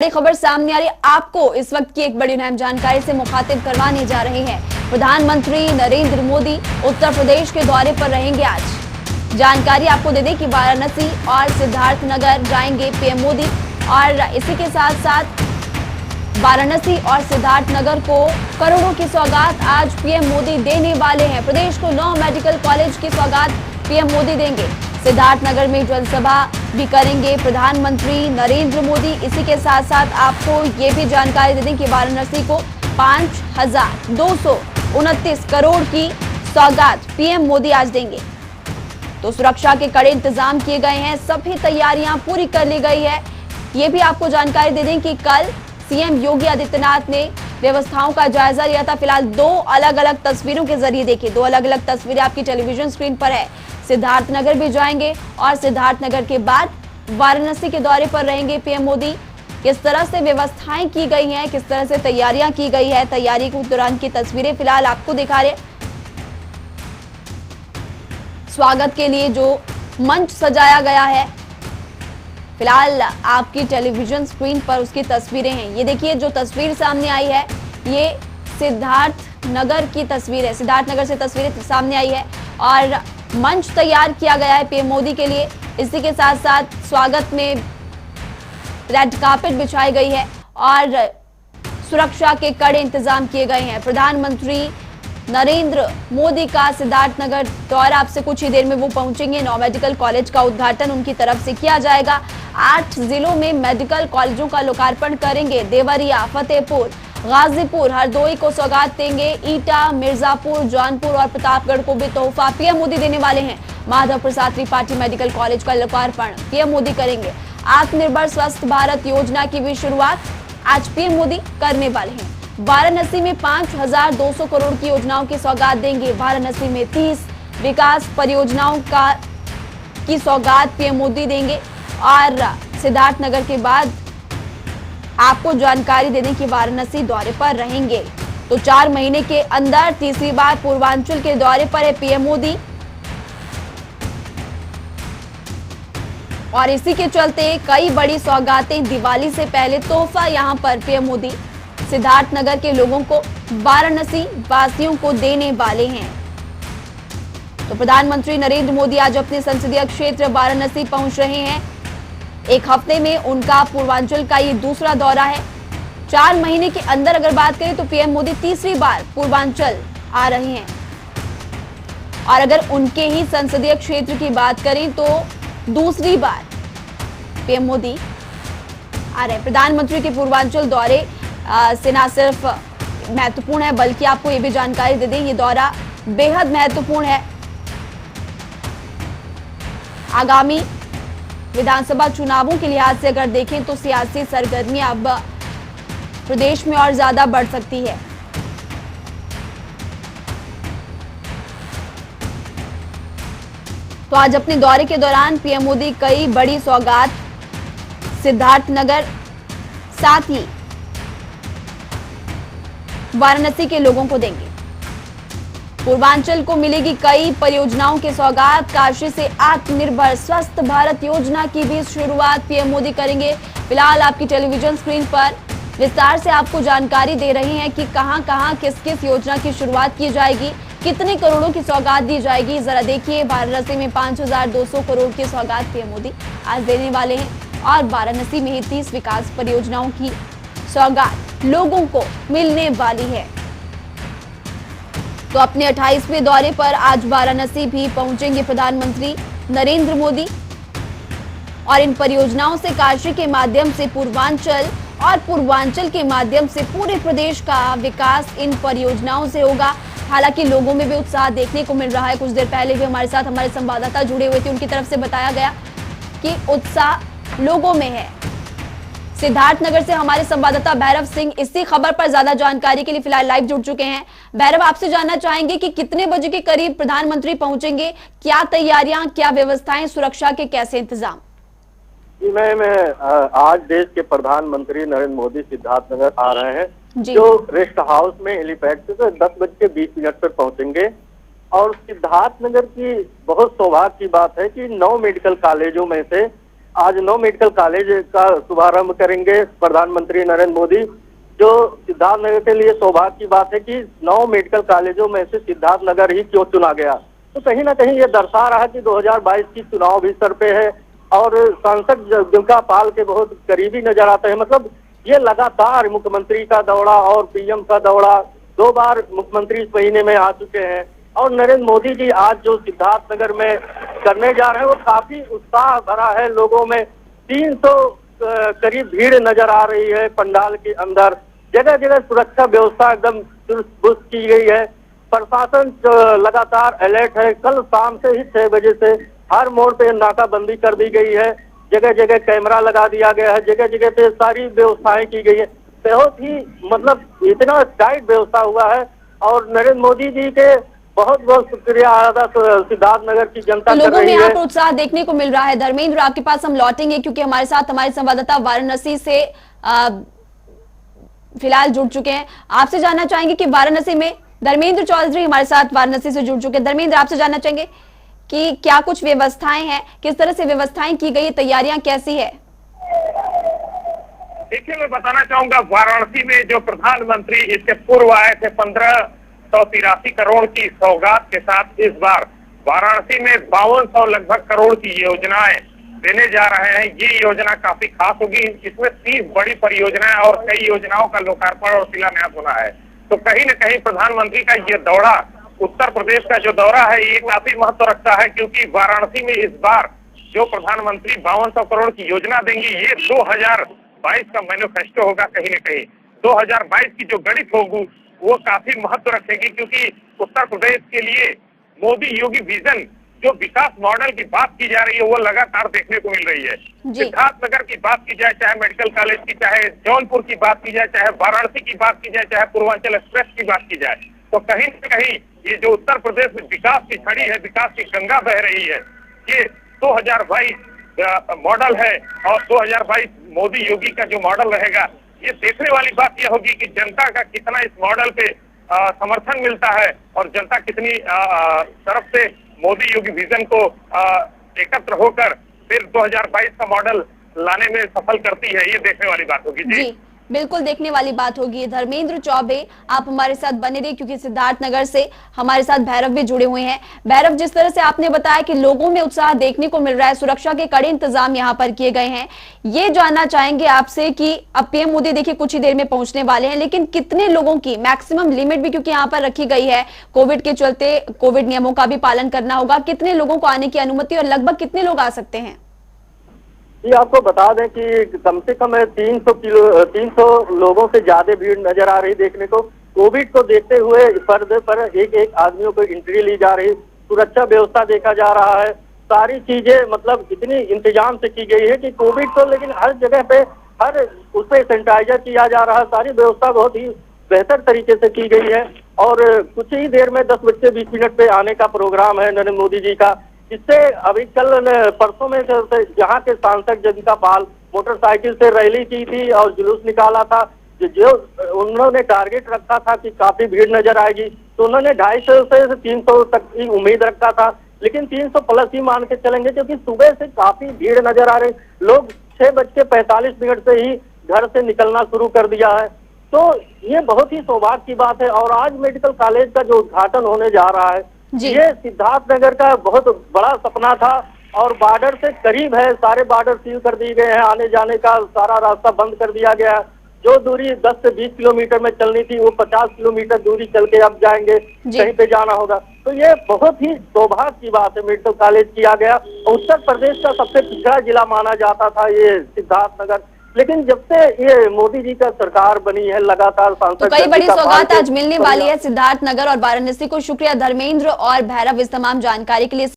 बड़ी खबर सामने आ रही है। आपको इस वक्त की एक बड़ी अहम जानकारी से मुखातिब करवाने जा रहे हैं। प्रधानमंत्री नरेंद्र मोदी उत्तर प्रदेश के दौरे पर रहेंगे आज। जानकारी आपको दे दें कि वाराणसी और सिद्धार्थनगर जाएंगे पीएम मोदी और इसी के साथ साथ वाराणसी और सिद्धार्थनगर को करोड़ों की सौगात आज पीएम मोदी देने वाले हैं। प्रदेश को 9 मेडिकल कॉलेज की सौगात पीएम मोदी देंगे। सिद्धार्थनगर में जनसभा भी करेंगे प्रधानमंत्री नरेंद्र मोदी। इसी के साथ साथ आपको ये भी जानकारी दे दें कि वाराणसी को 5,229 करोड़ की सौगात पीएम मोदी आज देंगे। तो सुरक्षा के कड़े इंतजाम किए गए हैं, सभी तैयारियां पूरी कर ली गई है। ये भी आपको जानकारी दे दें कि कल सीएम योगी आदित्यनाथ ने व्यवस्थाओं का जायजा लिया था। फिलहाल 2 अलग अलग तस्वीरों के जरिए देखिए, 2 अलग अलग तस्वीरें आपकी टेलीविजन स्क्रीन पर है। सिद्धार्थनगर भी जाएंगे और सिद्धार्थनगर के बाद वाराणसी के दौरे पर रहेंगे पीएम मोदी। किस तरह से व्यवस्थाएं की गई हैं, किस तरह से तैयारियां की गई है, तैयारी के दौरान की तस्वीरें फिलहाल आपको दिखा रहे। स्वागत के लिए जो मंच सजाया गया है, फिलहाल आपकी टेलीविजन स्क्रीन पर उसकी तस्वीरें हैं। ये देखिए, जो तस्वीर सामने आई है ये सिद्धार्थनगर की तस्वीर है। सिद्धार्थनगर से तस्वीरें सामने आई है और मंच तैयार किया गया है पीएम मोदी के लिए। इसी के साथ साथ स्वागत में रेड कार्पेट बिछाई गई है और सुरक्षा के कड़े इंतजाम किए गए हैं। प्रधानमंत्री नरेंद्र मोदी का सिद्धार्थनगर दौरा, आपसे कुछ ही देर में वो पहुंचेंगे। 9 मेडिकल कॉलेज का उद्घाटन उनकी तरफ से किया जाएगा। 8 जिलों में मेडिकल कॉलेजों का लोकार्पण करेंगे। देवरिया, फतेहपुर, गाजीपुर, हरदोई को सौगात देंगे। ईटा, मिर्जापुर, जौनपुर और प्रतापगढ़ को भी तोहफा पीएम मोदी देने वाले हैं। माधव प्रसाद त्रिपाठी मेडिकल कॉलेज का लोकार्पण पीएम मोदी करेंगे। आत्मनिर्भर स्वस्थ भारत योजना की भी शुरुआत आज पीएम मोदी करने वाले हैं। वाराणसी में 5,200 करोड़ की योजनाओं की सौगात देंगे। वाराणसी में 30 विकास परियोजनाओं की सौगात पीएम मोदी देंगे और सिद्धार्थनगर के बाद आपको जानकारी दे दें कि वाराणसी दौरे पर रहेंगे। तो 4 महीने के अंदर तीसरी बार पूर्वांचल के दौरे पर है पीएम मोदी और इसी के चलते कई बड़ी सौगातें, दिवाली से पहले तोहफा यहां पर पीएम मोदी सिद्धार्थनगर के लोगों को, वाराणसी वासियों को देने वाले हैं। तो प्रधानमंत्री नरेंद्र मोदी आज अपने संसदीय क्षेत्र वाराणसी पहुंच रहे हैं। एक हफ्ते में उनका पूर्वांचल का ये दूसरा दौरा है। 4 महीने के अंदर अगर बात करें तो पीएम मोदी तीसरी बार पूर्वांचल आ रहे हैं और अगर उनके ही संसदीय क्षेत्र की बात करें तो दूसरी बार पीएम मोदी आ रहे हैं। प्रधानमंत्री के पूर्वांचल दौरे से न सिर्फ महत्वपूर्ण है बल्कि आपको ये भी जानकारी दे दें, ये दौरा बेहद महत्वपूर्ण है। आगामी विधानसभा चुनावों के लिहाज से अगर देखें तो सियासी सरगर्मियां अब प्रदेश में और ज्यादा बढ़ सकती है। तो आज अपने दौरे के दौरान पीएम मोदी कई बड़ी सौगात सिद्धार्थनगर साथ ही वाराणसी के लोगों को देंगे। पूर्वांचल को मिलेगी कई परियोजनाओं की सौगात। काशी से आत्मनिर्भर स्वस्थ भारत योजना की भी शुरुआत पीएम मोदी करेंगे। फिलहाल आपकी टेलीविजन स्क्रीन पर विस्तार से आपको जानकारी दे रहे हैं कि कहां-कहां किस-किस योजना की शुरुआत की जाएगी, कितने करोड़ों की सौगात दी जाएगी। जरा देखिए, वाराणसी में 5,200 करोड़ की सौगात पीएम मोदी आज देने वाले हैं और वाराणसी में ही 30 विकास परियोजनाओं की सौगात लोगों को मिलने वाली है। तो अपने 28वें दौरे पर आज वाराणसी भी पहुंचेंगे प्रधानमंत्री नरेंद्र मोदी और इन परियोजनाओं से काशी के माध्यम से पूर्वांचल और पूर्वांचल के माध्यम से पूरे प्रदेश का विकास इन परियोजनाओं से होगा। हालांकि लोगों में भी उत्साह देखने को मिल रहा है। कुछ देर पहले भी हमारे साथ हमारे संवाददाता जुड़े हुए थे, उनकी तरफ से बताया गया कि उत्साह लोगों में है। सिद्धार्थनगर से हमारे संवाददाता भैरव सिंह इसी खबर पर ज्यादा जानकारी के लिए फिलहाल लाइव जुड़ चुके हैं। भैरव, आपसे जानना चाहेंगे कि कितने बजे के करीब प्रधानमंत्री पहुंचेंगे, क्या तैयारियां, क्या व्यवस्थाएं, सुरक्षा के कैसे इंतजाम? जी मैं आज देश के प्रधानमंत्री नरेंद्र मोदी सिद्धार्थनगर आ रहे हैं, जो रेस्ट हाउस में हेलीपैड से 10:20 पर पहुंचेंगे। और सिद्धार्थनगर की बहुत सौभाग्य की बात है कि 9 मेडिकल कॉलेजों में से आज 9 मेडिकल कॉलेज का शुभारंभ करेंगे प्रधानमंत्री नरेंद्र मोदी। जो सिद्धार्थनगर के लिए सौभाग्य की बात है कि 9 मेडिकल कॉलेजों में से सिद्धार्थनगर ही क्यों चुना गया, तो कहीं ना कहीं ये दर्शा रहा है कि 2022 की चुनाव भी सर पे है और सांसद जिनका पाल के बहुत करीबी नजर आते हैं। मतलब ये लगातार मुख्यमंत्री का दौरा और पीएम का दौरा, 2 बार मुख्यमंत्री इस महीने में आ चुके हैं और नरेंद्र मोदी जी आज जो सिद्धार्थनगर में करने जा रहे हैं वो काफी उत्साह भरा है लोगों में। 300 करीब भीड़ नजर आ रही है पंडाल के अंदर। जगह जगह सुरक्षा व्यवस्था एकदम चुस्त की गई है। प्रशासन लगातार अलर्ट है। कल शाम से ही 6 बजे से हर मोड़ पे नाकाबंदी कर दी गई है। जगह जगह कैमरा लगा दिया गया है। जगह जगह पे सारी व्यवस्थाएं की गई है। बहुत ही मतलब इतना टाइट व्यवस्था हुआ है और नरेंद्र मोदी जी के बहुत बहुत शुक्रिया अदा सिद्धार्थनगर की जनता कर लोगों रही में है। यहाँ पर उत्साह देखने को मिल रहा है। धर्मेंद्र, आपके पास हम लौटेंगे क्योंकि हमारे साथ हमारे संवाददाता वाराणसी से फिलहाल जुड़ चुके हैं। आपसे जानना चाहेंगे कि वाराणसी में धर्मेंद्र चौधरी हमारे साथ वाराणसी से जुड़ चुके हैं। धर्मेंद्र, आपसे जानना चाहेंगे कि क्या कुछ व्यवस्थाएं हैं, किस तरह से व्यवस्थाएं की गई, तैयारियां कैसी है? देखिए, मैं बताना चाहूंगा वाराणसी में जो प्रधानमंत्री इसके पूर्व आए थे 1583 करोड़ की सौगात के साथ, इस बार वाराणसी में 5200 लगभग करोड़ की योजनाएं देने जा रहे हैं। ये योजना काफी खास होगी। इसमें 30 बड़ी परियोजनाएं और कई योजनाओं का लोकार्पण और शिलान्यास होना है। तो कहीं न कहीं प्रधानमंत्री का ये दौरा, उत्तर प्रदेश का जो दौरा है, ये काफी महत्व रखता है क्योंकि वाराणसी में इस बार जो प्रधानमंत्री 5200 करोड़ की योजना देंगे, ये 2022 का मैनिफेस्टो होगा। कहीं न कहीं 2022 की जो गणित होगी वो काफी महत्व रखेगी क्योंकि उत्तर प्रदेश के लिए मोदी योगी विजन, जो विकास मॉडल की बात की जा रही है, वो लगातार देखने को मिल रही है। सिद्धार्थनगर की बात की जाए, चाहे मेडिकल कॉलेज की, चाहे जौनपुर की बात की जाए, चाहे वाराणसी की बात की जाए, चाहे पूर्वांचल एक्सप्रेस की बात की जाए, तो कहीं न कहीं ये जो उत्तर प्रदेश में विकास की छड़ी है, विकास की गंगा बह रही है, ये 2022 मॉडल है और 2022 मोदी योगी का जो मॉडल रहेगा, ये देखने वाली बात यह होगी कि जनता का कितना इस मॉडल पे समर्थन मिलता है और जनता कितनी तरफ से मोदी योगी विजन को एकत्र होकर फिर 2022 का मॉडल लाने में सफल करती है। ये देखने वाली बात होगी। जी बिल्कुल देखने वाली बात होगी। धर्मेंद्र चौबे, आप हमारे साथ बने रहिए क्योंकि सिद्धार्थनगर से हमारे साथ भैरव भी जुड़े हुए हैं। भैरव, जिस तरह से आपने बताया कि लोगों में उत्साह देखने को मिल रहा है, सुरक्षा के कड़े इंतजाम यहाँ पर किए गए हैं, ये जानना चाहेंगे आपसे कि अब पीएम मोदी देखिए कुछ ही देर में पहुंचने वाले हैं, लेकिन कितने लोगों की मैक्सिमम लिमिट भी क्योंकि यहाँ पर रखी गई है, कोविड के चलते कोविड नियमों का भी पालन करना होगा, कितने लोगों को आने की अनुमति और लगभग कितने लोग आ सकते हैं? जी, आपको बता दें कि कम से कम 300 लोगों से ज्यादा भीड़ नजर आ रही देखने को। कोविड को देखते हुए पर्दे पर एक एक आदमियों को एंट्री ली जा रही, सुरक्षा व्यवस्था देखा जा रहा है। सारी चीजें मतलब इतनी इंतजाम से की गई है कि कोविड को, लेकिन हर जगह पे हर उस पे सैनिटाइजर किया जा रहा है। सारी व्यवस्था बहुत ही बेहतर तरीके से की गई है और कुछ ही देर में 10:20 पे आने का प्रोग्राम है नरेंद्र मोदी जी का। इससे अभी कल परसों में जहाँ के सांसद जिनका पाल मोटरसाइकिल से रैली की थी और जुलूस निकाला था, जो उन्होंने टारगेट रखा था कि काफी भीड़ नजर आएगी, तो उन्होंने 250 से 300 तक की उम्मीद रखा था, लेकिन 300 प्लस ही मान के चलेंगे क्योंकि सुबह से काफी भीड़ नजर आ रही। लोग 6:45 से ही घर से निकलना शुरू कर दिया है। तो ये बहुत ही सौभाग्य की बात है। और आज मेडिकल कॉलेज का जो उद्घाटन होने जा रहा है, ये सिद्धार्थनगर का बहुत बड़ा सपना था और बॉर्डर से करीब है। सारे बॉर्डर सील कर दिए गए हैं, आने जाने का सारा रास्ता बंद कर दिया गया है। जो दूरी 10 से 20 किलोमीटर में चलनी थी, वो 50 किलोमीटर दूरी चल के अब जाएंगे, कहीं पे जाना होगा। तो ये बहुत ही सौभाग्य की बात है, मेडिकल कॉलेज किया गया। उत्तर प्रदेश का सबसे पिछड़ा जिला माना जाता था ये सिद्धार्थनगर, लेकिन जब से ये मोदी जी का सरकार बनी है, लगातार सांसद तो कई बड़ी सौगात आज मिलने वाली है सिद्धार्थनगर और वाराणसी को। शुक्रिया धर्मेंद्र और भैरव इस तमाम जानकारी के लिए।